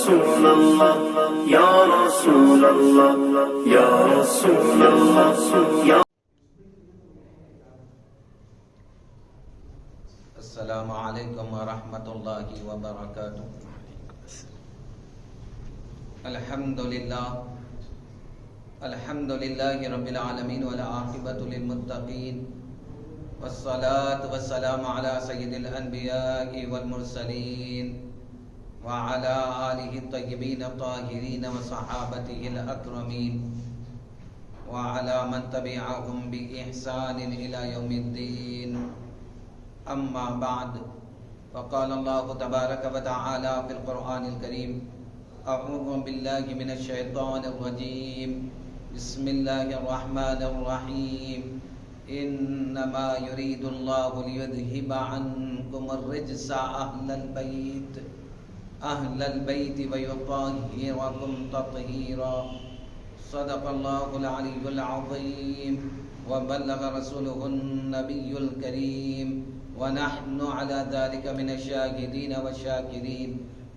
رسول اللہ یا رسول اللہ یا رسول اللہ یا السلام علیکم ورحمۃ اللہ وبرکاتہ۔ الحمد للہ رب العالمین والعاقبۃ للمتقین والصلاة والسلام علی سید الانبیاء والمرسلین وعلی آلہ الطیبین الطاہرین وصحابتہ الاکرمین وعلی من تبعہم بإحسان الی یوم الدین، اما بعد، فقال اللہ تبارک وتعالی فی القرآن الکریم: اعوذ باللہ من الشیطان الرجیم، بسم اللہ الرحمن الرحیم، انما یرید اللہ لیذہب عنکم الرجس اہل البیت ویطہرکم تطہیرا۔ صدق اللہ العلی العظیم وبلغ رسولہ النبی الکریم ونحن على ذلك من الشاهدين والشاكرين۔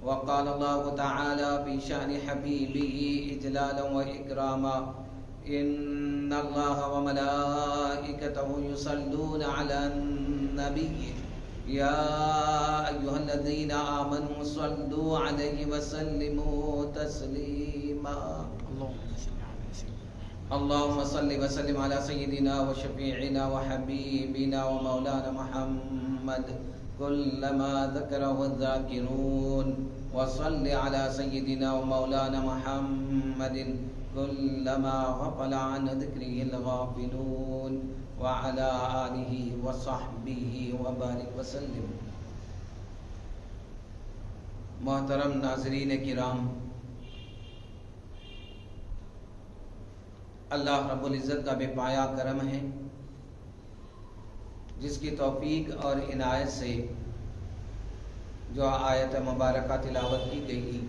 وقال الله تعالى في شأن حبيبه إجلالا وإكراما: إن الله وملائكته يصلون على النبي يا أيها الذين آمنوا صلوا عليه وسلموا تسليما۔ اللهم صل وسلم على سيدنا وشفيعنا وحبيبنا ومولانا محمد كلما ذكره الذاكرون، وصل على سيدنا ومولانا محمد كلما غفل عن ذكره الغافلون، وعلى آله وصحبه وبارك وسلم۔ محترم ناظرین کرام، اللہ رب العزت کا بے پایا کرم ہے جس کی توفیق اور عنایت سے جو آیت مبارکہ تلاوت کی گئی،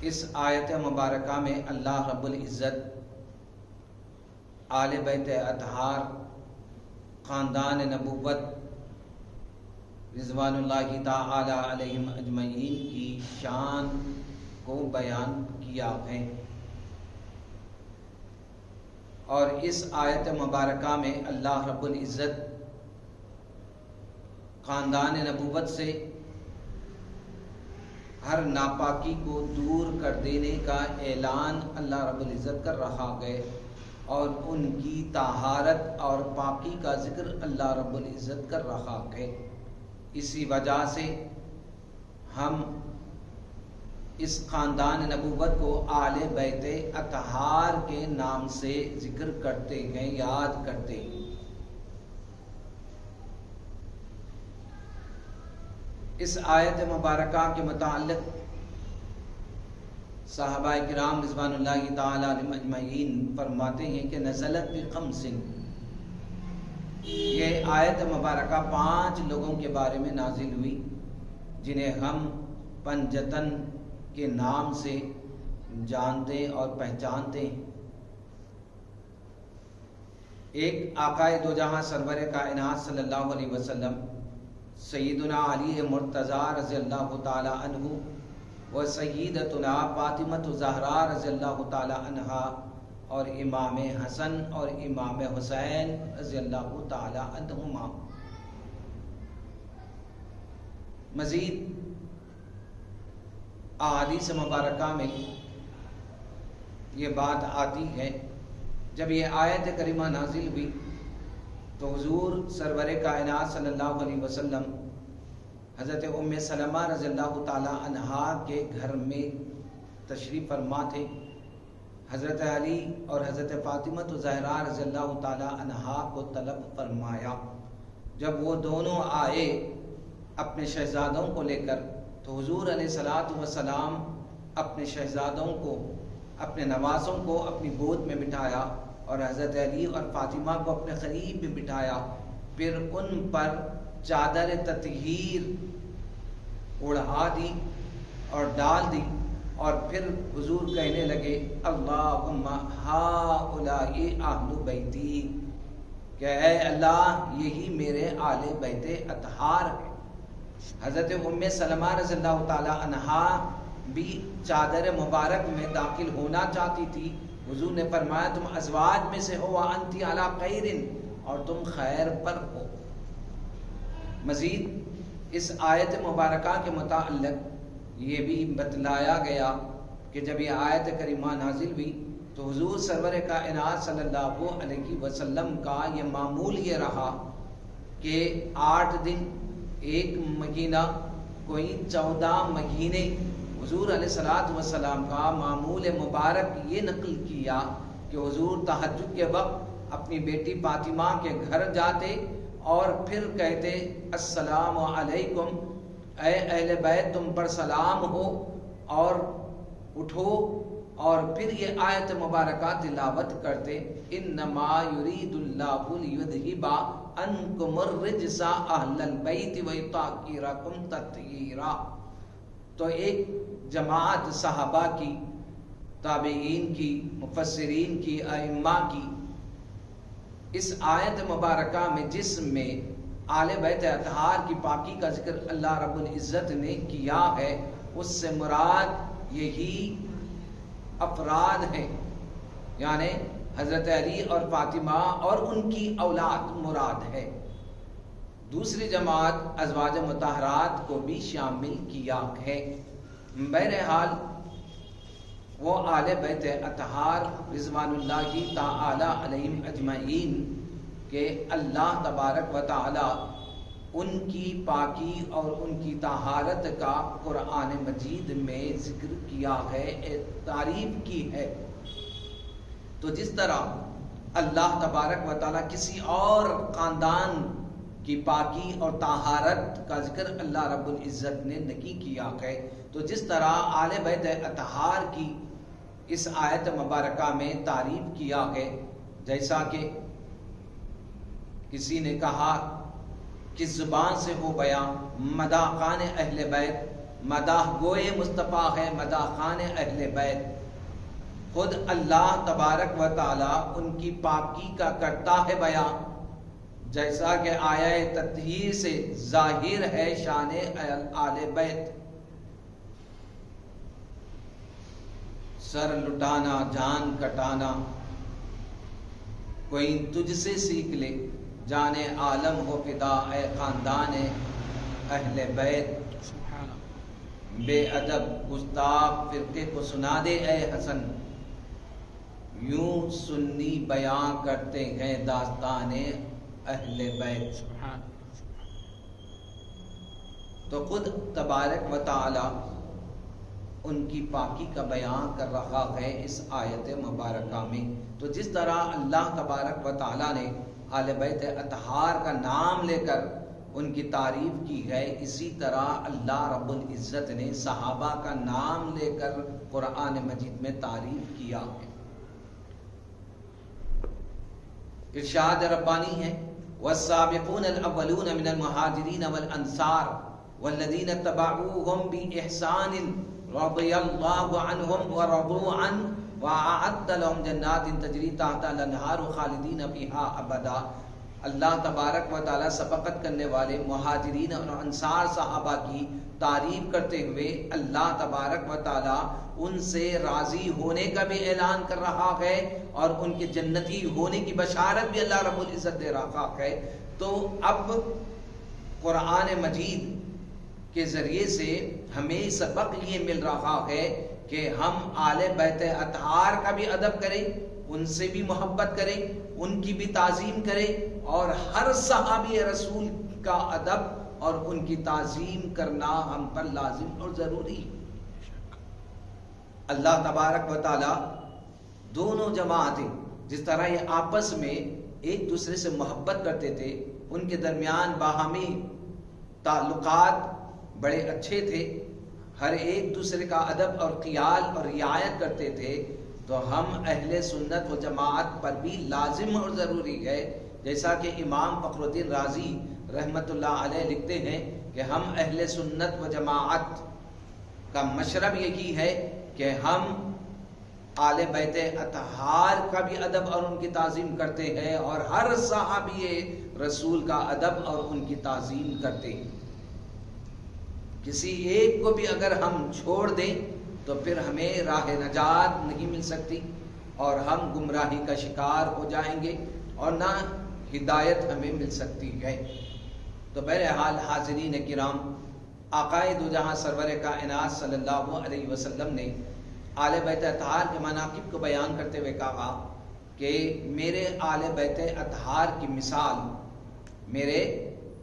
اس آیت مبارکہ میں اللہ رب العزت آل بیت اطہار، خاندان نبوت رضوان اللہ تعالی علیہم اجمعین کی شان کو بیان کیا ہے، اور اس آیت مبارکہ میں اللہ رب العزت خاندان نبوت سے ہر ناپاکی کو دور کر دینے کا اعلان اللہ رب العزت کر رہا ہے، اور ان کی طہارت اور پاکی کا ذکر اللہ رب العزت کر رہا ہے۔ اسی وجہ سے ہم اس خاندان نبوت کو آل بیت اطہار کے نام سے ذکر کرتے ہیں، یاد کرتے ہیں۔ اس آیت مبارکہ کے متعلق صحابہ کرام رضوان اللہ تعالی علیہم اجمعین فرماتے ہیں کہ نزلت بخمس، یہ آیت مبارکہ 5 لوگوں کے بارے میں نازل ہوئی جنہیں ہم پنجتن کے نام سے جانتے اور پہچانتے ہیں۔ ایک آقا دو جہاں سرور کائنات صلی اللہ علیہ وسلم سیدنا علی مرتضی رضی اللہ تعالی عنہ و سیدتنا فاطمہ الزہرا رضی اللہ تعالی عنہا، اور امام حسن اور امام حسین رضی اللہ تعالی عنہما۔ مزید احادیث مبارکہ میں یہ بات آتی ہے، جب یہ آیت کریمہ نازل ہوئی تو حضور سرور کائنات صلی اللہ علیہ وسلم حضرت ام سلمہ رضی اللہ تعالی عنہا کے گھر میں تشریف فرما تھے۔ حضرت علی اور حضرت فاطمہ الزہرا رضی اللہ تعالی عنہا کو طلب فرمایا۔ جب وہ دونوں آئے اپنے شہزادوں کو لے کر، تو حضور علیہ الصلوۃ والسلام اپنے شہزادوں کو، اپنے نوازوں کو اپنی گود میں بٹھایا، اور حضرت علی اور فاطمہ کو اپنے قریب میں بٹھایا، پھر ان پر چادر تطہیر اڑا دی اور ڈال دی، اور پھر حضور کہنے لگے: اللہم ہؤلاء اہل بیتی، کہ اے اللہ یہی میرے آل بیت اطہار ہیں۔ حضرت ام سلمہ رضی اللہ تعالی عنہا بھی چادر مبارک میں داخل ہونا چاہتی تھی. حضور نے فرمایا تم ازواج میں سے ہو وانتی علی خیر، اور تم خیر پر ہو. مزید اس آیت مبارکہ کے متعلق یہ بھی بتلایا گیا کہ جب یہ آیت کریمہ نازل ہوئی تو حضور سرور کائنات صلی اللہ علیہ وسلم کا یہ معمول یہ رہا کہ 8 دن 1 مہینہ کوئی 14 مہینے حضور علیہ الصلوۃ والسلام کا معمول مبارک یہ نقل کیا کہ حضور تہجد کے وقت اپنی بیٹی فاطمہ کے گھر جاتے اور پھر کہتے السلام علیکم، اے اہل بیت تم پر سلام ہو، اور اٹھو، اور پھر یہ آیت مبارکہ تلاوت کرتے انما یرید اللہ لیذھب عنکم الرجس اہل البیت ویطہرکم تطہیرا. تو ایک جماعت صحابہ کی، تابعین کی، مفسرین کی، ائمہ کی اس آیت مبارکہ میں جس میں آل بیت اطہار کی پاکی کا ذکر اللہ رب العزت نے کیا ہے، اس سے مراد یہی افراد ہیں، یعنی حضرت علی اور فاطمہ اور ان کی اولاد مراد ہے. دوسری جماعت ازواج مطہرات کو بھی شامل کیا ہے. بہرحال وہ آل بیت اطہار رضوان اللہ تعالی علیہم اجمعین کہ اللہ تبارک و تعالی ان کی پاکی اور ان کی طہارت کا قرآن مجید میں ذکر کیا ہے، تعریف کی ہے. تو جس طرح اللہ تبارک و تعالی کسی اور خاندان کی پاکی اور طہارت کا ذکر اللہ رب العزت نے نہیں کیا ہے، تو جس طرح آل بیت اطہار کی اس آیت مبارکہ میں تعریف کیا ہے، جیسا کہ کسی نے کہا کس زبان سے ہو بیان مداح خان اہل بیت، مداح گوئے مصطفیٰ ہے مداح خان اہل بیت. خود اللہ تبارک و تعالی ان کی پاکی کا کرتا ہے بیان، جیسا کہ آیہ تطہیر سے ظاہر ہے شان آل بیت. سر لٹانا جان کٹانا کوئی تجھ سے سیکھ لے، جانے عالم ہو فدا اے خاندان اہل بیت. بے ادب گستاخ فرقے کو سنا دے اے حسن، یوں سنی بیان کرتے ہیں داستان اہل بیت. تو خود تبارک و تعالی ان کی پاکی کا بیان کر رہا ہے اس آیت مبارکہ میں. تو جس طرح اللہ تبارک و تعالی نے آل بیت اطہار کا نام لے کر ان کی تعریف کی ہے، اسی طرح اللہ رب العزت نے صحابہ کا نام لے کر قرآن مجید میں تعریف کیا ہے. ارشاد ربانی ہے والسابقون الاولون من المہاجرین والانصار والذین اتبعوهم بإحسان رضی اللہ عنہم ورضوا عنہ وَأَعَدَّ لَهُمْ جَنَّاتٍ تَجْرِي تَحْتَهَا الْأَنْهَارُ خَالِدِينَ فِيهَا أَبَدًا. اللہ تبارک و تعالی سبقت کرنے والے مہاجرین اور انصار صحابہ کی تعریف کرتے ہوئے اللہ تبارک و تعالی ان سے راضی ہونے کا بھی اعلان کر رہا ہے اور ان کے جنتی ہونے کی بشارت بھی اللہ رب العزت دے رہا ہے. تو اب قرآن مجید کے ذریعے سے ہمیں سبق یہ مل رہا ہے کہ ہم آل بیت اطہار کا بھی ادب کریں، ان سے بھی محبت کریں، ان کی بھی تعظیم کریں، اور ہر صحابی رسول کا ادب اور ان کی تعظیم کرنا ہم پر لازم اور ضروری ہے. اللہ تبارک و تعالی دونوں جماعتیں جس طرح یہ آپس میں ایک دوسرے سے محبت کرتے تھے، ان کے درمیان باہمی تعلقات بڑے اچھے تھے، ہر ایک دوسرے کا ادب اور خیال اور رعایت کرتے تھے، تو ہم اہل سنت و جماعت پر بھی لازم اور ضروری ہے. جیسا کہ امام فخر الدین رازی رحمت اللہ علیہ لکھتے ہیں کہ ہم اہل سنت و جماعت کا مشرب یہی ہے کہ ہم آل بیت اطہار کا بھی ادب اور ان کی تعظیم کرتے ہیں اور ہر صحابی رسول کا ادب اور ان کی تعظیم کرتے ہیں. کسی ایک کو بھی اگر ہم چھوڑ دیں تو پھر ہمیں راہ نجات نہیں مل سکتی اور ہم گمراہی کا شکار ہو جائیں گے اور نہ ہدایت ہمیں مل سکتی ہے۔ تو بہرحال حاضرین کرام، آقائے دو جہاں سرور کائنات صلی اللہ علیہ وسلم نے آل بیت اطہار کے مناقب کو بیان کرتے ہوئے کہا کہ میرے آل بیت اطہار کی مثال، میرے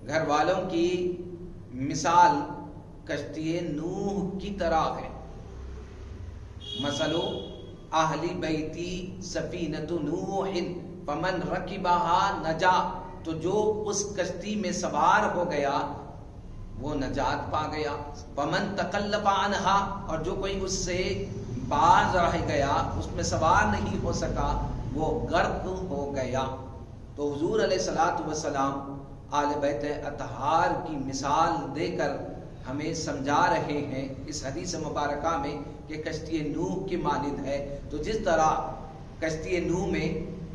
گھر والوں کی مثال کشتی نوح کی طرح ہے۔ مثل اہل بیتی سفینۃ نوح فمن رکبها نجا، تو جو اس کشتی میں سوار ہو گیا وہ نجات پا گیا۔ فمن تکلف عنہا، اور جو کوئی اس سے باز رہ گیا، اس میں سوار نہیں ہو سکا، وہ غرق ہو گیا۔ تو حضور علیہ الصلوۃ والسلام آل بیت اطہار کی مثال دے کر ہمیں سمجھا رہے ہیں اس حدیث مبارکہ میں کہ کشتی نوح کی مانند ہے۔ تو جس طرح کشتی نوح میں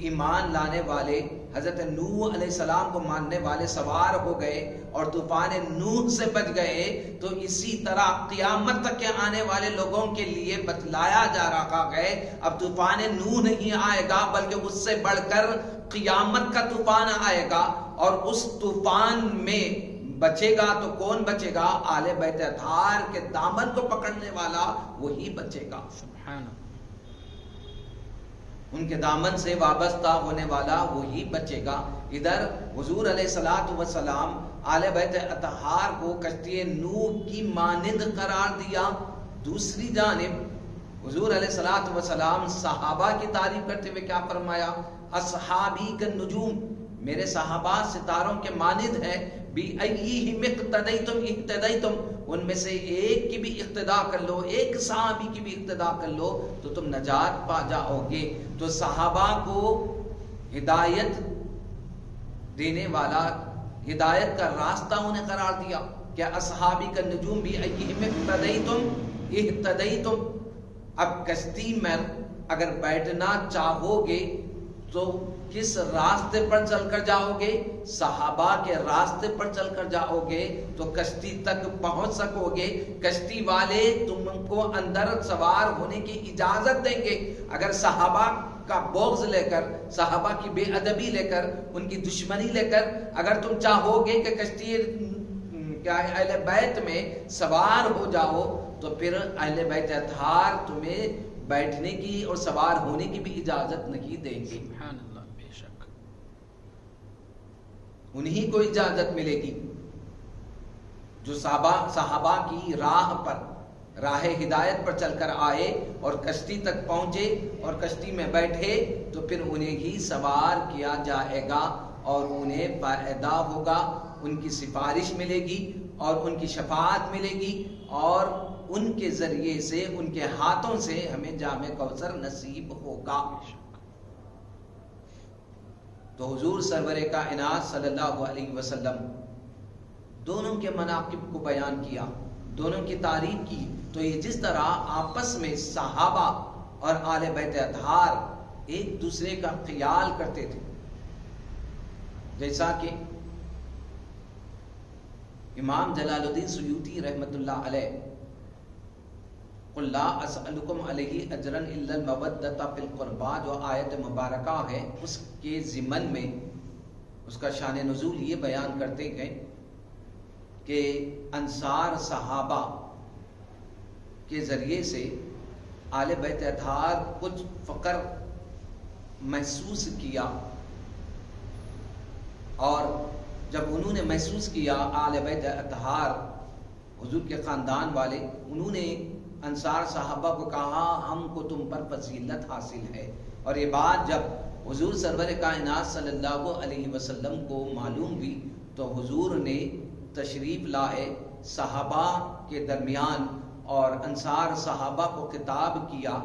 ایمان لانے والے، حضرت نوح علیہ السلام کو ماننے والے سوار ہو گئے اور طوفان نوح سے بچ گئے، تو اسی طرح قیامت تک کے آنے والے لوگوں کے لیے بتلایا جا رہا ہے اب طوفان نوح نہیں آئے گا بلکہ اس سے بڑھ کر قیامت کا طوفان آئے گا، اور اس طوفان میں بچے گا تو کون بچے گا؟ آل بیت اطہار کے دامن کو پکڑنے والا وہی بچے گا، سبحان اللہ، ان کے دامن سے وابستہ ہونے والا وہی بچے گا۔ ادھر حضور علیہ الصلوۃ والسلام آل بیت اطہار کو کشتی نوح کی مانند قرار دیا۔ دوسری جانب حضور علیہ الصلوۃ والسلام صحابہ کی تعریف کرتے ہوئے کیا فرمایا؟ اصحابی کالنجوم، میرے صحابہ ستاروں کے مانند ہے۔ بِأَيِّهِمْ اقْتَدَيْتُمْ اهْتَدَيْتُمْ، ان میں سے ایک کی بھی اقتدا کر لو، ایک صحابی کی بھی اقتدا کر لو تو تم نجات پا جاؤ گے۔ تو صحابہ کو ہدایت دینے والا، ہدایت کا راستہ انہیں قرار دیا کہ اصحابی کا نجوم بِأَيِّهِمْ اقْتَدَيْتُمْ اهْتَدَيْتُمْ۔ اب کشتی میں اگر بیٹھنا چاہو گے تو کس راستے پر چل کر جاؤ گے؟ صحابہ کے راستے پر چل کر جاؤ گے تو کشتی تک پہنچ سکو گے۔ کشتی والے تم کو اندر سوار ہونے کی اجازت دیں گے۔ اگر صحابہ کا بغض لے کر، صحابہ کی بے ادبی لے کر، ان کی دشمنی لے کر اگر تم چاہو گے کہ کشتی اہل بیت میں سوار ہو جاؤ تو پھر اہل بیت اطہار تمہیں بیٹھنے کی اور سوار ہونے کی بھی اجازت نہیں دیں گے۔ سبحان اللہ، بے شک انہی کو اجازت ملے گی جو صحابہ کی راہ پر، راہ ہدایت پر چل کر آئے اور کشتی تک پہنچے اور کشتی میں بیٹھے تو پھر انہیں ہی سوار کیا جائے گا اور انہیں فائدہ ہوگا، ان کی سفارش ملے گی اور ان کی شفاعت ملے گی اور ان کے ذریعے سے، ان کے ہاتھوں سے ہمیں جام کوثر نصیب ہوگا۔ تو حضور سرور کائنات صلی اللہ علیہ وسلم دونوں کے مناقب کو بیان کیا، دونوں کی تعریف کی۔ تو یہ جس طرح آپس میں صحابہ اور آل بیت اطہار ایک دوسرے کا خیال کرتے تھے، جیسا کہ امام جلال الدین سیوطی رحمۃ اللہ علیہ قُلْ لَا أَسْأَلُكُمْ عَلَيْهِ أَجْرًا إِلَّا الْمَوَدَّةَ فِي الْقُرْبَى جو آیت مبارکہ ہے، اس کے ضمن میں اس کا شان نزول یہ بیان کرتے ہیں کہ انصار صحابہ کے ذریعے سے آل بیت اطہار کچھ فقر محسوس کیا، اور جب انہوں نے محسوس کیا آل بیت اطہار حضور کے خاندان والے، انہوں نے انصار صحابہ کو کہا ہم کو تم پر فضیلت حاصل ہے۔ اور یہ بات جب حضور سرور کائنات صلی اللہ علیہ وسلم کو معلوم ہوئی تو حضور نے تشریف لائے صحابہ کے درمیان اور انصار صحابہ کو خطاب کیا،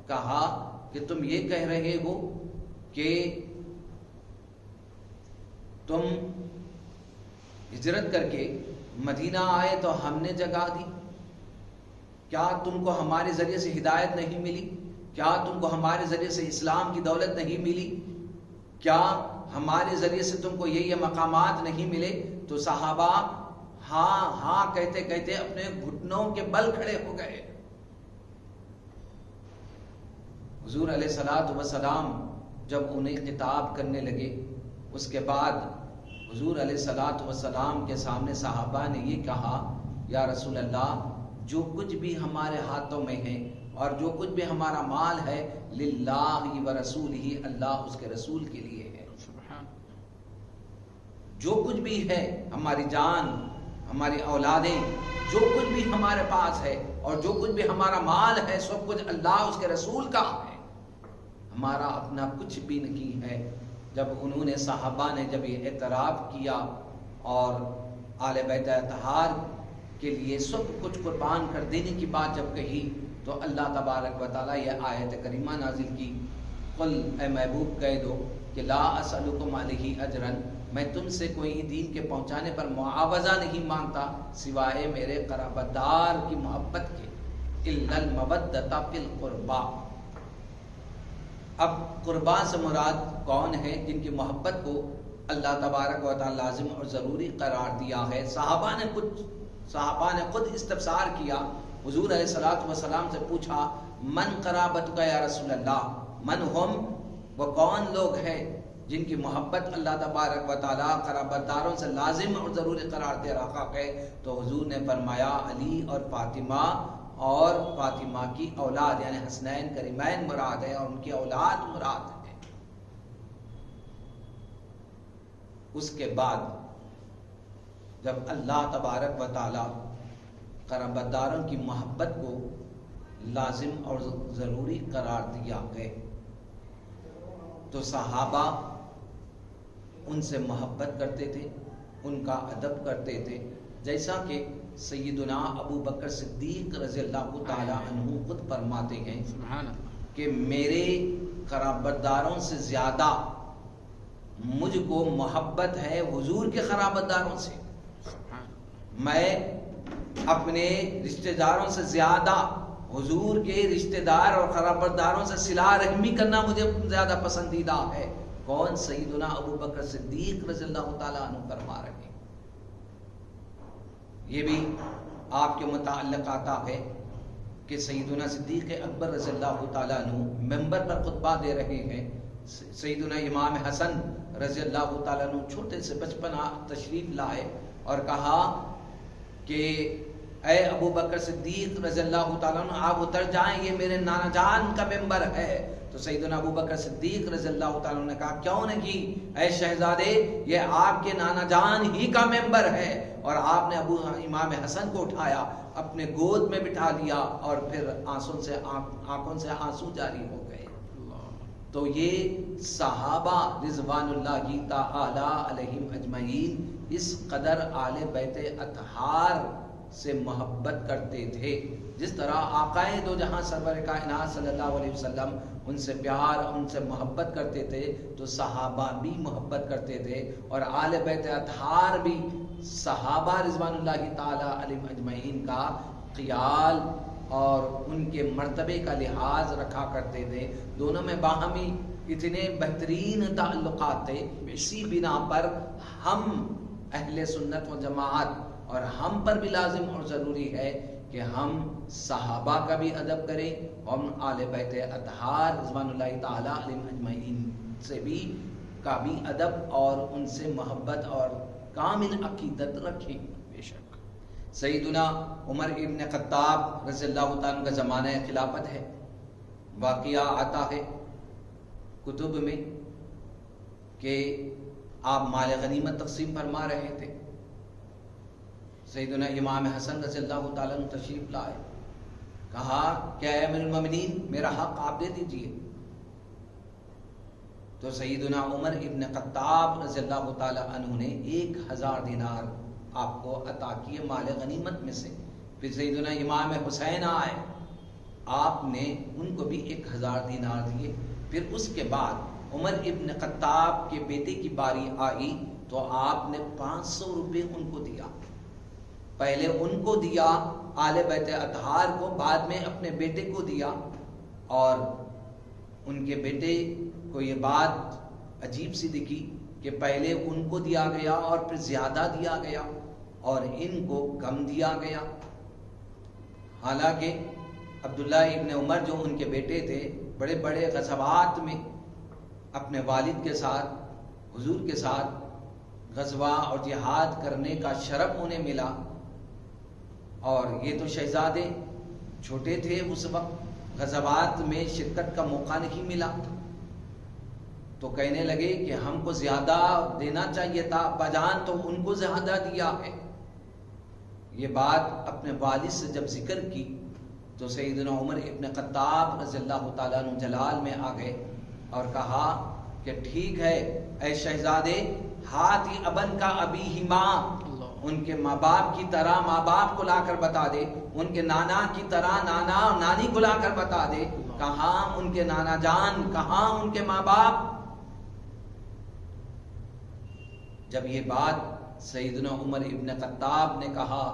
کہا کہ تم یہ کہہ رہے ہو کہ تم ہجرت کر کے مدینہ آئے تو ہم نے جگہ دی، کیا تم کو ہمارے ذریعے سے ہدایت نہیں ملی؟ کیا تم کو ہمارے ذریعے سے اسلام کی دولت نہیں ملی؟ کیا ہمارے ذریعے سے تم کو یہ مقامات نہیں ملے؟ تو صحابہ ہاں ہاں کہتے کہتے اپنے گھٹنوں کے بل کھڑے ہو گئے. حضور علیہ الصلوۃ والسلام جب انہیں خطاب کرنے لگے، اس کے بعد حضور علیہ الصلوۃ والسلام کے سامنے صحابہ نے یہ کہا، یا رسول اللہ، جو کچھ بھی ہمارے ہاتھوں میں ہے اور جو کچھ بھی ہمارا مال ہے، للہ و رسولہ، اللہ اس کے رسول کے لیے ہے. جو کچھ بھی ہے، ہماری جان، ہماری اولادیں، جو کچھ بھی ہمارے پاس ہے اور جو کچھ بھی ہمارا مال ہے، سب کچھ اللہ اس کے رسول کا ہے، ہمارا اپنا کچھ بھی نہیں ہے. جب انہوں نے صحابہ نے جب یہ اعتراف کیا اور آل بیت اطہار کے لیے سب کچھ قربان کر دینے کی بات جب کہی، تو اللہ تبارک و تعالیٰ یہ آیت کریمہ نازل کی، قل، اے محبوب کہہ دو کہ لا اسألکم علیہ اجرا، میں تم سے کوئی دین کے پہنچانے پر معاوضہ نہیں مانگتا سوائے میرے قرابت دار کی محبت کے، الا المودۃ فی القربى. اب قربا سے مراد کون ہے؟ جن کی محبت کو اللہ تبارک و تعالی لازم اور ضروری قرار دیا ہے. صحابہ نے خود استفسار کیا، حضور علیہ الصلوۃ والسلام سے پوچھا، من قرابتک یا رسول اللہ، من ہم، وہ کون لوگ ہیں جن کی محبت اللہ تبارک و تعالی قرابت داروں سے لازم اور ضروری قرار دے رہا ہے؟ تو حضور نے فرمایا علی اور فاطمہ، اور فاطمہ کی اولاد یعنی حسنین کریمین مراد ہے، اور ان کی اولاد مراد ہے. اس کے بعد جب اللہ تبارک و تعالی قرابت داروں کی محبت کو لازم اور ضروری قرار دیا ہے، تو صحابہ ان سے محبت کرتے تھے، ان کا ادب کرتے تھے، جیسا کہ سیدنا ابو بکر صدیق رضی اللہ تعالیٰ عنہ خود فرماتے ہیں کہ میرے قرابت داروں سے زیادہ مجھ کو محبت ہے حضور کے قرابت داروں سے. میں اپنے رشتہ داروں سے زیادہ حضور کے رشتہ دار اور قرابت داروں سے صلہ رحمی کرنا مجھے زیادہ پسندیدہ ہے. کون؟ سیدنا ابو بکر صدیق رضی اللہ تعالیٰ عنہ فرما رہے ہیں. یہ بھی آپ کے متعلق آتا ہے کہ سیدنا صدیق اکبر رضی اللہ تعالیٰ عنہ ممبر پر خطبہ دے رہے ہیں. سیدنا امام حسن رضی اللہ تعالیٰ عنہ چھوٹے سے بچپن تشریف لائے اور کہا کہ اے ابو بکر صدیق رضی اللہ تعالیٰ عنہ، آپ اتر جائیں، یہ میرے نانا جان کا ممبر ہے. تو سیدنا ابو بکر صدیق رضی اللہ تعالیٰ عنہ نے کہا، کیوں نہیں اے شہزادے، یہ آپ کے نانا جان ہی کا ممبر ہے. اور آپ نے امام حسن کو اٹھایا، اپنے گود میں بٹھا لیا، اور پھر آنکھوں سے آنسو جاری ہو گئے. تو یہ صحابہ رضوان اللہ تعالی علیہم اجمعین اس قدر آل بیت اطہار سے محبت کرتے تھے، جس طرح آقائے دو جہاں سرور کائنات صلی اللہ علیہ وسلم ان سے پیار، ان سے محبت کرتے تھے، تو صحابہ بھی محبت کرتے تھے. اور آل بیت اطہار بھی صحابہ رضوان اللہ تعالی علیہم اجمعین کا خیال اور ان کے مرتبے کا لحاظ رکھا کرتے تھے. دونوں میں باہمی اتنے بہترین تعلقات تھے. اسی بنا پر ہم اہل سنت و جماعت اور ہم پر بھی لازم اور ضروری ہے کہ ہم صحابہ کا بھی ادب کریں، ہم آل بیت اطہار رضوان اللہ تعالی علیہم اجمعین سے بھی کا بھی ادب اور ان سے محبت اور کامل عقیدت رکھیں. بے شک سیدنا عمر ابن خطاب رضی اللہ تعالیٰ کا زمانہ خلافت ہے. واقعہ آتا ہے کتب میں کہ آپ مال غنیمت تقسیم فرما رہے تھے. سیدنا امام حسن رضی اللہ تعالیٰ عنہ تشریف لائے، کہا کہ اے امیر المومنین، میرا حق آپ دے دیجئے. تو سیدنا عمر ابن خطاب رضی اللہ تعالیٰ عنہ نے 1000 دینار آپ کو عطا کیے مال غنیمت میں سے. پھر سیدنا امام حسین آئے، آپ نے ان کو بھی 1000 دینار دیے. پھر اس کے بعد عمر ابن خطاب کے بیٹے کی باری آئی تو آپ نے 500 روپے ان کو دیا. پہلے ان کو دیا آل بیت اطہار کو، بعد میں اپنے بیٹے کو دیا. اور ان کے بیٹے کو یہ بات عجیب سی دکھی کہ پہلے ان کو دیا گیا اور پھر زیادہ دیا گیا، اور ان کو غم دیا گیا۔ حالانکہ عبداللہ ابن عمر جو ان کے بیٹے تھے، بڑے بڑے غزوات میں اپنے والد کے ساتھ، حضور کے ساتھ غزوہ اور جہاد کرنے کا شرف انہیں ملا، اور یہ تو شہزادے چھوٹے تھے، اس وقت غزوات میں شرکت کا موقع نہیں ملا، تو کہنے لگے کہ ہم کو زیادہ دینا چاہیے تھا، ابا جان تو ان کو زیادہ دیا ہے۔ یہ بات اپنے والد سے جب ذکر کی تو سیدنا عمر ابن خطاب رضی اللہ تعالیٰ عنہ جلال میں آ گئے اور کہا کہ ٹھیک ہے اے شہزادے، ہاتھی ابن کا ابی ہی ماں، ان کے ماں باپ کی طرح ماں باپ کو لا کر بتا دے، ان کے نانا کی طرح نانا اور نانی کو لا کر بتا دے، کہاں ان کے نانا جان، کہاں ان کے ماں باپ۔ جب یہ بات سیدنا عمر ابن خطاب نے کہا،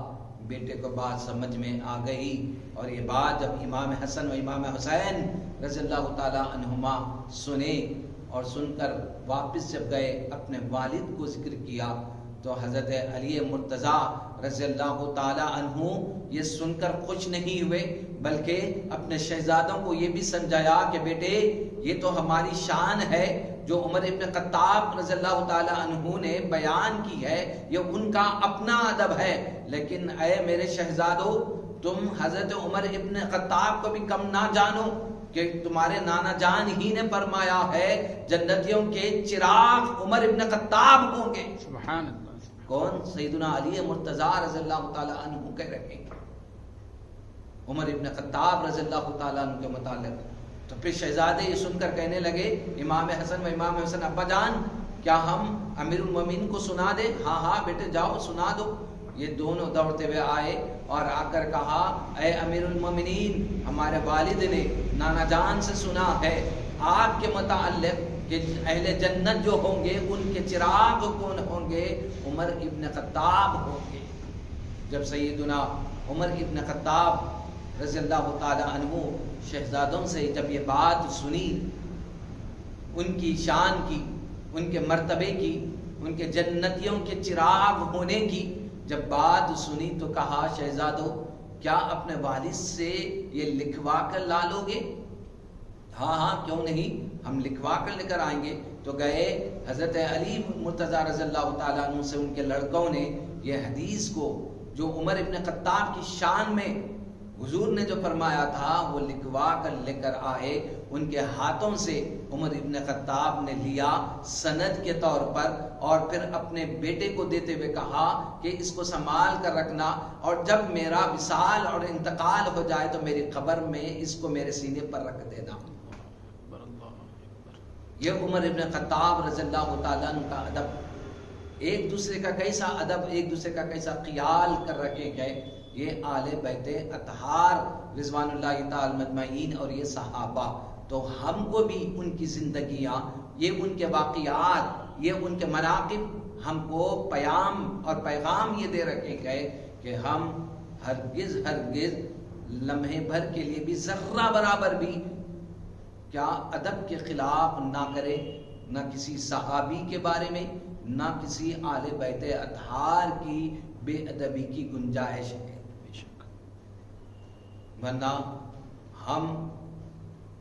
بیٹے کو بات سمجھ میں آ گئی، اور یہ بات جب امام حسن و امام حسین رضی اللہ تعالی عنہما سنے اور سن کر واپس جب گئے اپنے والد کو ذکر کیا، تو حضرت علی مرتضیٰ رضی اللہ تعالی عنہ یہ سن کر خوش نہیں ہوئے، بلکہ اپنے شہزادوں کو یہ بھی سمجھایا کہ بیٹے یہ تو ہماری شان ہے جو عمر ابن خطاب رضی اللہ تعالی عنہ نے بیان کی ہے، یہ ان کا اپنا ادب ہے، لیکن اے میرے شہزادو تم حضرت عمر ابن خطاب کو بھی کم نہ جانو کہ تمہارے نانا جان ہی نے فرمایا ہے جنتیوں کے چراغ عمر ابن خطاب ہوں گے۔ سبحان اللہ۔ کون؟ سیدنا علی مرتضیٰ رضی اللہ تعالی عنہ کہہ رہے ہیں عمر ابن خطاب رضی اللہ تعالی عنہ کے متعلق۔ تو پھر شہزادے یہ سن کر کہنے لگے، امام حسن و امام حسن، ابا جان کیا ہم امیر المومنین کو سنا دیں؟ ہاں ہاں بیٹے جاؤ سنا دو۔ یہ دونوں دوڑتے ہوئے آئے اور آ کر کہا، اے امیر المومنین، ہمارے والد نے نانا جان سے سنا ہے آپ کے متعلق کہ اہل جنت جو ہوں گے ان کے چراغ کون ہوں گے؟ عمر ابن خطاب ہوں گے۔ جب سیدنا عمر ابن خطاب رضی اللہ تعالی عنہ شہزادوں سے جب یہ بات سنی، ان کی شان کی، ان کے مرتبے کی، ان کے جنتیوں کے چراغ ہونے کی جب بات سنی تو کہا، شہزادو کیا اپنے والد سے یہ لکھوا کر لا لو گے؟ ہاں ہاں کیوں نہیں، ہم لکھوا کر لے کر آئیں گے۔ تو گئے، حضرت علی مرتضیٰ رضی اللہ تعالیٰ عنہ سے ان کے لڑکوں نے یہ حدیث کو جو عمر ابن خطاب کی شان میں حضور نے جو فرمایا تھا وہ لکھوا کر لے کر آئے۔ ان کے ہاتھوں سے عمر ابن خطاب نے لیا سند کے طور پر، اور پھر اپنے بیٹے کو دیتے ہوئے کہا کہ اس کو سنبھال کر رکھنا، اور جب میرا وصال اور انتقال ہو جائے تو میری قبر میں اس کو میرے سینے پر رکھ دینا۔ یہ عمر ابن خطاب رضی اللہ تعالیٰ عنہ کا ادب، ایک دوسرے کا کیسا ادب، ایک دوسرے کا کیسا خیال کر رکھے گئے۔ یہ آل بیت اطہار رضوان اللہ تعالی مجمعین اور یہ صحابہ، تو ہم کو بھی ان کی زندگیاں، یہ ان کے واقعات، یہ ان کے مناقب ہم کو پیام اور پیغام یہ دے رکھے گئے کہ ہم ہرگز لمحے بھر کے لیے بھی ذرہ برابر بھی کیا ادب کے خلاف نہ کرے، نہ کسی صحابی کے بارے میں، نہ کسی آل بیت اطہار کی بے ادبی کی گنجائش ہے، ورنہ ہم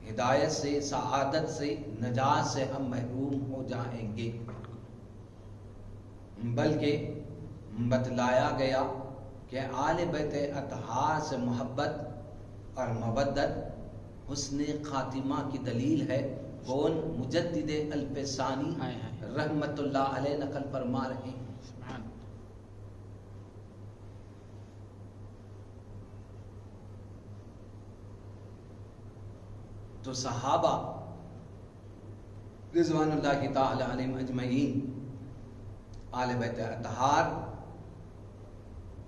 ہدایت سے، سعادت سے، نجات سے ہم محروم ہو جائیں گے۔ بلکہ بتلایا گیا کہ آل بیت اطہار سے محبت اور مودت حسن خاتمہ کی دلیل ہے۔ کون؟ مجدد الفسانی رحمت اللہ علیہ نقل فرما رہے ہیں۔ تو صحابہ رضوان اللہ تعالی علیہم اجمعین آل بیت اطہار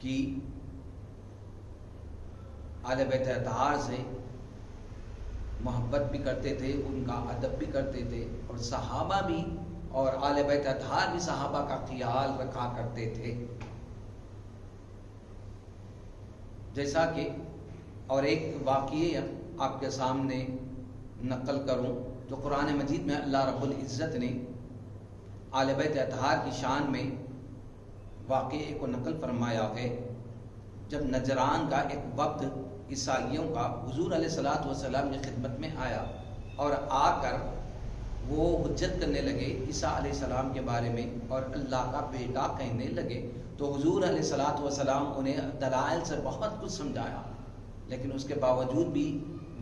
کی، آل بیت اطہار سے محبت بھی کرتے تھے، ان کا ادب بھی کرتے تھے، اور صحابہ بھی اور آل بیت اطہار بھی صحابہ کا خیال رکھا کرتے تھے۔ جیسا کہ اور ایک واقعہ آپ کے سامنے نقل کروں جو قرآن مجید میں اللہ رب العزت نے آل بیت اطہار کی شان میں واقعے کو نقل فرمایا ہے، جب نجران کا ایک وقت عیسائیوں کا حضور علیہ الصلوۃ والسلام کی خدمت میں آیا اور آ کر وہ حجت کرنے لگے عیسیٰ علیہ السلام کے بارے میں اور اللہ کا بیٹا کہنے لگے، تو حضور علیہ الصلوۃ والسلام انہیں دلائل سے بہت کچھ سمجھایا، لیکن اس کے باوجود بھی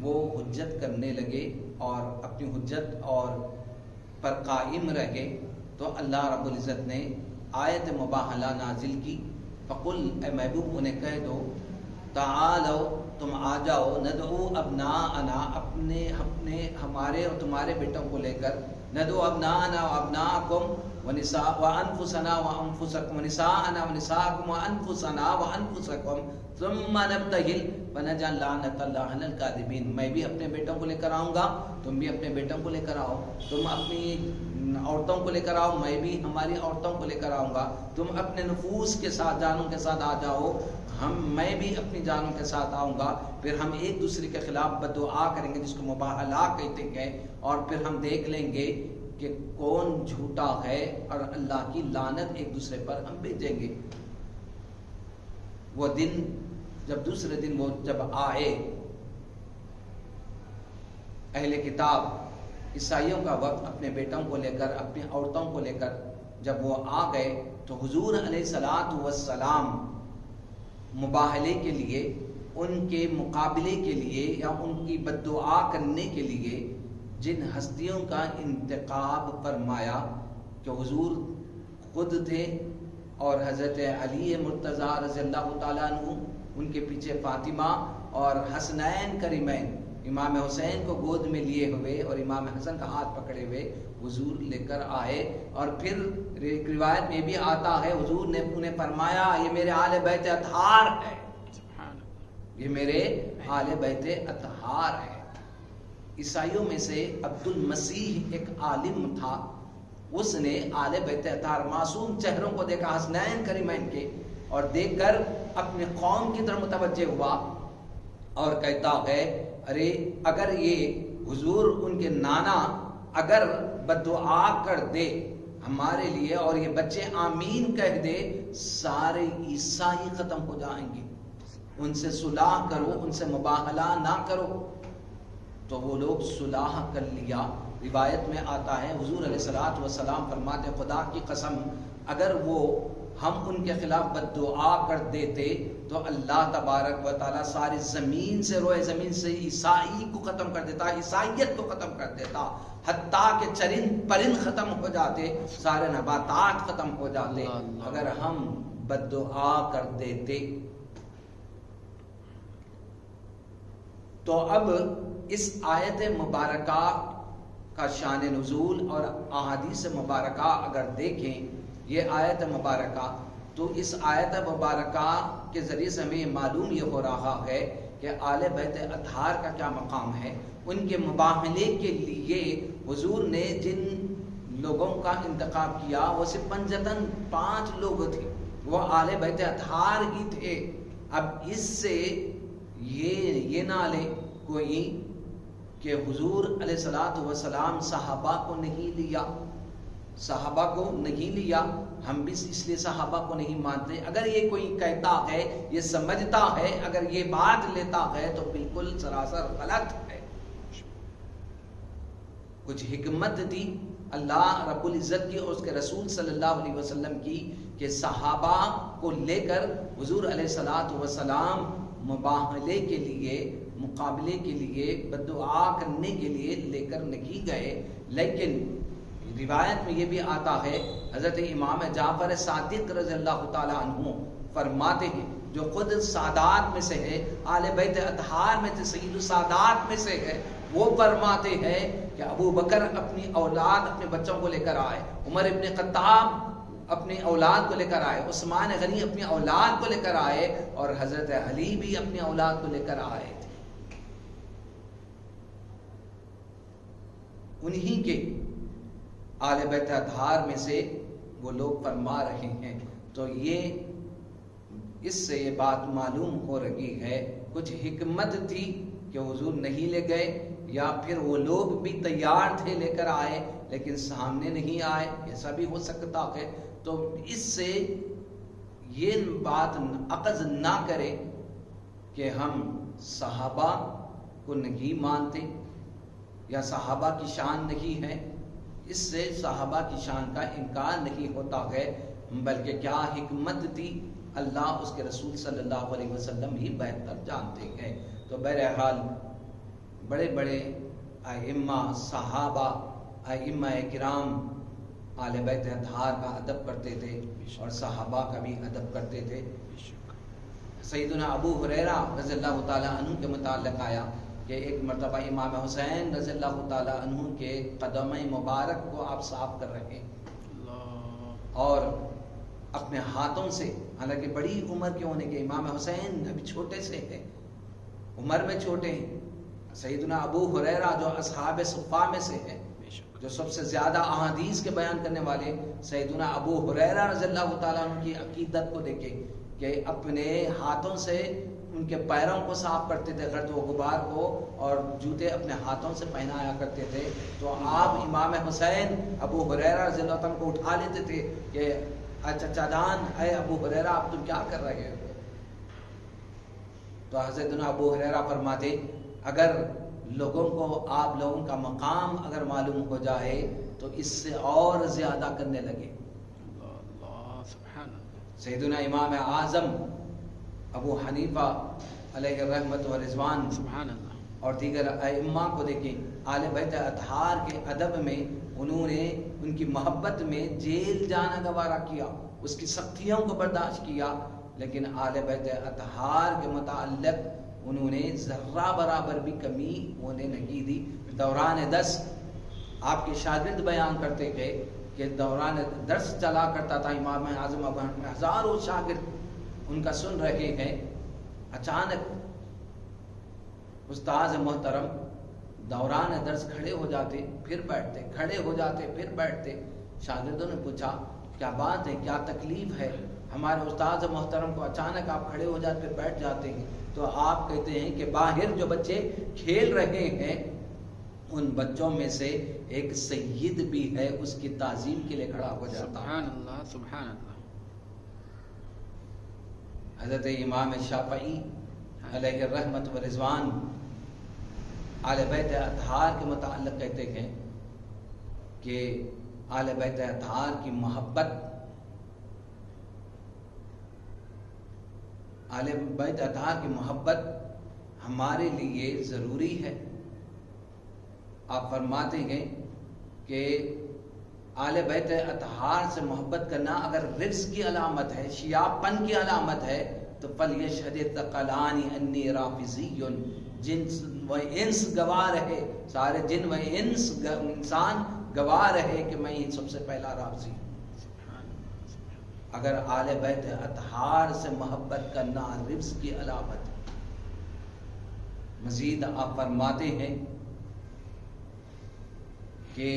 وہ حجت کرنے لگے اور اپنی حجت اور پر قائم رہے۔ تو اللہ رب العزت نے آیت مباہلہ نازل کی، فقل اے محبوب انہیں کہہ دو، تعالو تم آ جاؤ، ندعو ابناءنا اپنے ہمارے اور تمہارے بیٹوں کو لے کر، ندعو ابناءنا وابناءکم ونساء وانفسنا وانفسکم ونساءنا ونساءکم وانفسنا وانفسکم ثم نبتہل فنجعل لعنۃ اللہ علی الکاذبین۔ میں بھی اپنے بیٹوں کو لے کر آؤں گا، تم بھی اپنے بیٹوں کو لے کر آؤ، تم اپنی عورتوں کو لے کر آؤ، میں بھی ہماری عورتوں کو لے کر آؤں گا، تم اپنے نفوس کے ساتھ جانوں کے ساتھ آ جاؤ، میں بھی اپنی جانوں کے ساتھ آؤں گا، پھر ہم ایک دوسرے کے خلاف بددعا کریں گے جس کو مباہلہ کہتے ہیں، اور پھر ہم دیکھ لیں گے کہ کون جھوٹا ہے، اور اللہ کی لعنت ایک دوسرے پر ہم بھیجیں گے۔ وہ دن جب دوسرے دن وہ جب آئے، اہل کتاب عیسائیوں کا وقت اپنے بیٹوں کو لے کر، اپنی عورتوں کو لے کر جب وہ آ گئے، تو حضور علیہ الصلوۃ والسلام مباہلے کے لیے، ان کے مقابلے کے لیے یا ان کی بددعا کرنے کے لیے جن ہستیوں کا انتخاب فرمایا کہ حضور خود تھے اور حضرت علی مرتضیٰ رضی اللہ تعالیٰ عنہ، ان کے پیچھے فاطمہ اور حسنین کریمین، امام حسین کو گود میں لیے ہوئے اور امام حسن کا ہاتھ پکڑے ہوئے حضور لے کر آئے، اور پھر روایت میں بھی آتا ہے حضور نے انہیں فرمایا یہ میرے آل بیت اطہار ہے، یہ میرے آل بیت اطہار ہے۔ عیسائیوں میں سے عبد المسیح ایک عالم تھا، اس نے آل بیت اطہار معصوم چہروں کو دیکھا حسنین کریمین کے، اور دیکھ کر اپنے قوم کی طرف متوجہ ہوا اور کہتا ہے ارے اگر یہ حضور ان کے نانا اگر بددعا کر دے ہمارے لیے اور یہ بچے آمین کہہ دے، سارے عیسائی ختم ہو جائیں گے، ان سے صلح کرو، ان سے مباہلہ نہ کرو۔ تو وہ لوگ صلح کر لیا۔ روایت میں آتا ہے حضور علیہ الصلوۃ والسلام فرماتے خدا کی قسم اگر وہ ہم ان کے خلاف بددعا کر دیتے تو اللہ تبارک و تعالیٰ ساری زمین سے، روئے زمین سے عیسائی کو ختم کر دیتا، عیسائیت کو ختم کر دیتا، حتیٰ کہ چرند پرند ختم ہو جاتے، سارے نباتات ختم ہو جاتے اگر ہم بددعا کر دیتے۔ تو اب اس آیت مبارکہ کا شان نزول اور احادیث مبارکہ اگر دیکھیں، یہ آیت مبارکہ، تو اس آیت مبارکہ کے ذریعے سے ہمیں معلوم یہ ہو رہا ہے کہ آل بیت اطہار کا کیا مقام ہے۔ ان کے مباہلے کے لیے حضور نے جن لوگوں کا انتخاب کیا وہ صرف پنجتن 5 لوگ تھے، وہ آل بیت اطہار ہی تھے۔ اب اس سے یہ نہ لے کوئی کہ حضور علیہ الصلوۃ والسلام صحابہ کو نہیں لیا، صحابہ کو نہیں لیا، ہم بھی اس لیے صحابہ کو نہیں مانتے۔ اگر یہ کوئی کہتا ہے، یہ سمجھتا ہے، اگر یہ بات لیتا ہے تو بالکل سراسر غلط ہے۔ کچھ حکمت تھی اللہ رب العزت کی اور اس کے رسول صلی اللہ علیہ وسلم کی کہ صحابہ کو لے کر حضور علیہ الصلوۃ والسلام مباہلے کے لیے، مقابلے کے لیے، بددعا کرنے کے لیے لے کر نہیں گئے۔ لیکن روایت میں یہ بھی آتا ہے حضرت امام جعفر صادق رضی اللہ تعالی عنہ فرماتے ہیں، جو خود سادات میں سے ہے، آل بیت اطہار میں سے سید السادات میں سے ہے، وہ فرماتے ہیں کہ ابو بکر اپنی اولاد اپنے بچوں کو لے کر آئے، عمر ابن خطاب اپنی اولاد کو لے کر آئے، عثمان غنی اپنی اولاد کو لے کر آئے، اور حضرت علی بھی اپنی اولاد کو لے کر آئے تھے۔ انہی کے آل بیت اطہار میں سے وہ لوگ فرما رہے ہیں۔ تو یہ اس سے یہ بات معلوم ہو رہی ہے کچھ حکمت تھی کہ حضور نہیں لے گئے، یا پھر وہ لوگ بھی تیار تھے لے کر آئے لیکن سامنے نہیں آئے، ایسا بھی ہو سکتا ہے۔ تو اس سے یہ بات عقد نہ کرے کہ ہم صحابہ کو نہیں مانتے یا صحابہ کی شان نہیں ہے. اس سے صحابہ کی شان کا انکار نہیں ہوتا ہے، بلکہ کیا حکمت تھی اللہ اس کے رسول صلی اللہ علیہ وسلم ہی بہتر جانتے ہیں. تو بہرحال بڑے بڑے ائمہ صحابہ، ائمہ کرام آل بیت اطہار کا ادب کرتے تھے اور صحابہ کا بھی ادب کرتے تھے. سیدنا ابو ہریرہ رضی اللہ تعالیٰ عنہ کے متعلق آیا کہ ایک مرتبہ امام حسین رضی اللہ تعالیٰ عنہ کے قدم مبارک کو آپ صاف کر رہے ہیں اور اپنے ہاتھوں سے، حالانکہ بڑی عمر کے ہونے کے امام حسین ابھی چھوٹے سے ہیں، عمر میں چھوٹے ہیں. سیدنا ابو ہریرہ جو اصحاب صفہ میں سے ہیں، جو سب سے زیادہ احادیث کے بیان کرنے والے، سیدنا ابو ہریرہ رضی اللہ تعالیٰ عنہ کی عقیدت کو دیکھیں کہ اپنے ہاتھوں سے ان کے پیروں کو صاف کرتے تھے، گرد و غبار کو، اور جوتے اپنے ہاتھوں سے پہنایا کرتے تھے. تو آپ امام حسین ابو ہریرہ رضی اللہ عنہ کو اٹھا لیتے تھے کہ چچا جان، اے ابو ہریرہ آپ تم کیا کر رہے ہو؟ تو حضرت ابو ہریرہ فرماتے اگر لوگوں کو آپ لوگوں کا مقام اگر معلوم ہو جائے تو اس سے اور زیادہ کرنے لگے. سیدنا امام اعظم ابو حنیفہ علیہ الرحمت و رضوان اور دیگر ائمہ کو دیکھیں، آل بیت اطہار کے ادب میں انہوں نے ان کی محبت میں جیل جانا گوارا کیا، اس کی سختیوں کو برداشت کیا، لیکن آل بیت اطہار کے متعلق انہوں نے ذرہ برابر بھی کمی ہونے نہیں دی. دوران درس آپ کے شاگرد بیان کرتے گئے کہ دوران درس چلا کرتا تھا امام اعظم، ہزاروں شاگرد ان کا سن رہے ہیں. اچانک استاذ محترم دوران درس کھڑے ہو جاتے پھر بیٹھتے، کھڑے ہو جاتے پھر بیٹھتے. شاگردوں نے پوچھا کیا بات ہے، کیا تکلیف ہے؟ ہمارے استاذ محترم کو اچانک آپ کھڑے ہو جاتے پھر بیٹھ جاتے ہیں. تو آپ کہتے ہیں کہ باہر جو بچے کھیل رہے ہیں ان بچوں میں سے ایک سید بھی ہے، اس کی تعظیم کے لیے کھڑا ہو جاتا. سبحان اللہ سبحان اللہ. حضرت امام شافعی علیہ الرحمت و رضوان آل بیت اطہار کے متعلق کہتے ہیں کہ آل بیت اطہار کی محبت، آل بیت اطہار کی محبت ہمارے لیے ضروری ہے. آپ فرماتے ہیں کہ آل بیت اطہار سے محبت کرنا اگر رفض کی علامت ہے، شیعہ پن کی علامت ہے، تو فلیشہد الثقلان انی رافضی، جن و انس گواہ رہے، سارے جن و انس انسان گواہ رہے کہ میں سب سے پہلا رافضی ہوں. اگر آل بیت اطہار سے محبت کرنا رفض کی علامت ہے. مزید آپ فرماتے ہیں کہ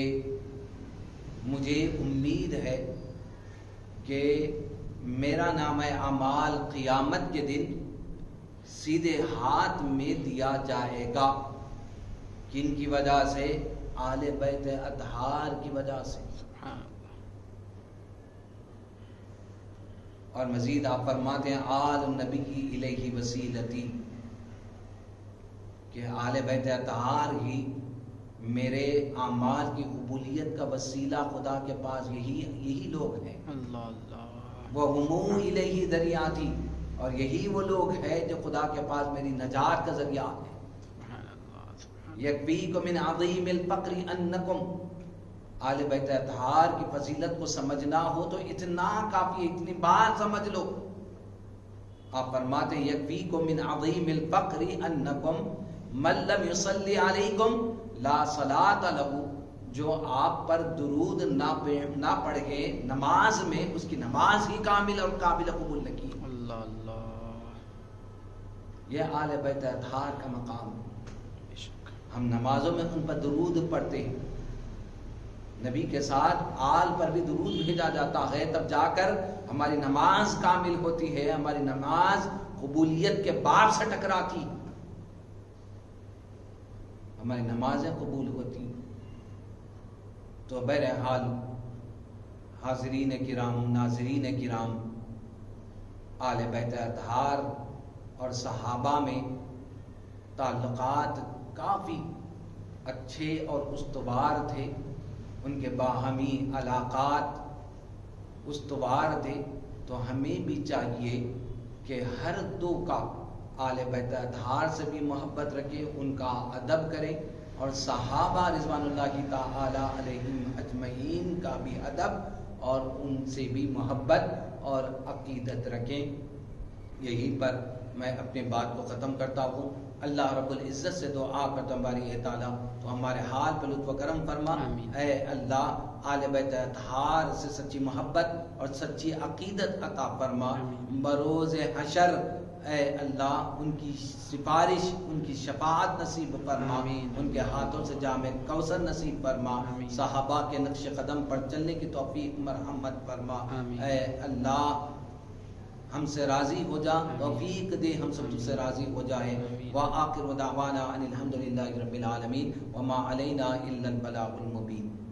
مجھے امید ہے کہ میرا نام اعمال قیامت کے دن سیدھے ہاتھ میں دیا جائے گا. کن کی وجہ سے؟ آل بیت اطہار کی وجہ سے. اور مزید آپ فرماتے ہیں آل النبی الیہ وسیلتی، کہ آل بیت اطہار ہی میرے اعمال کی قبولیت کا وسیلہ خدا کے پاس یہی لوگ ہیں. اللہ اللہ. وَهُمُ إِلَيْهِ ذَرِيعَتِي، اور یہی وہ لوگ ہیں جو خدا کے پاس میری نجات کا ذریعہ ہے. یکفیکم من عظیم الفقر انکم، آل بیت اطہار کی فضیلت کو سمجھنا ہو تو اتنا کافی، اتنی بات سمجھ لو. آپ فرماتے ہیں یکفیکم من عظیم الفقر انکم من لم یصلی علیکم لا صلاۃ لہ، جو آپ پر درود نہ پڑھے نماز میں، اس کی نماز ہی کامل اور قابل قبول نہیں. اللہ اللہ. یہ آل بیت اطہار کا مقام. ہم نمازوں میں ان پر درود پڑھتے ہیں، نبی کے ساتھ آل پر بھی درود بھیجا جاتا ہے، تب جا کر ہماری نماز کامل ہوتی ہے، ہماری نماز قبولیت کے باب سے ٹکراتی، ہماری نمازیں قبول ہوتی. تو بہرحال حاضرین کرام، ناظرین کرام، آل بیت اطہار اور صحابہ میں تعلقات کافی اچھے اور استوار تھے، ان کے باہمی علاقات استوار تھے، تو ہمیں بھی چاہیے کہ ہر دو کا آل بیت اطہار سے بھی محبت رکھے، ان کا ادب کریں، اور صحابہ رضوان اللہ تعالی علیہم اجمعین کا بھی ادب اور ان سے بھی محبت اور عقیدت رکھیں۔ یہیں پر میں اپنی بات کو ختم کرتا ہوں۔ اللہ رب العزت سے دعا کرتا ہوں باری تعالیٰ تو ہمارے حال پہ لطف و کرم فرما۔ آمین۔ اے اللہ آل بیت اطہار سے سچی محبت اور سچی عقیدت عطا فرما۔ آمین۔ بروز حشر اے اللہ ان کی سفارش، ان کی شفاعت نصیب فرما، آمین۔ ان کے ہاتھوں سے جام کوثر نصیب فرما، آمین۔ صحابہ کے نقش قدم پر چلنے کی توفیق مرحمت فرما۔ آمین۔ اے اللہ ہم سے راضی ہو جا، آمین۔ توفیق دے ہم سب سے راضی ہو جائیں۔ آمین۔ وآخر دعوانا ان الحمد للہ رب العالمین وما علینا الا البلاغ المبین۔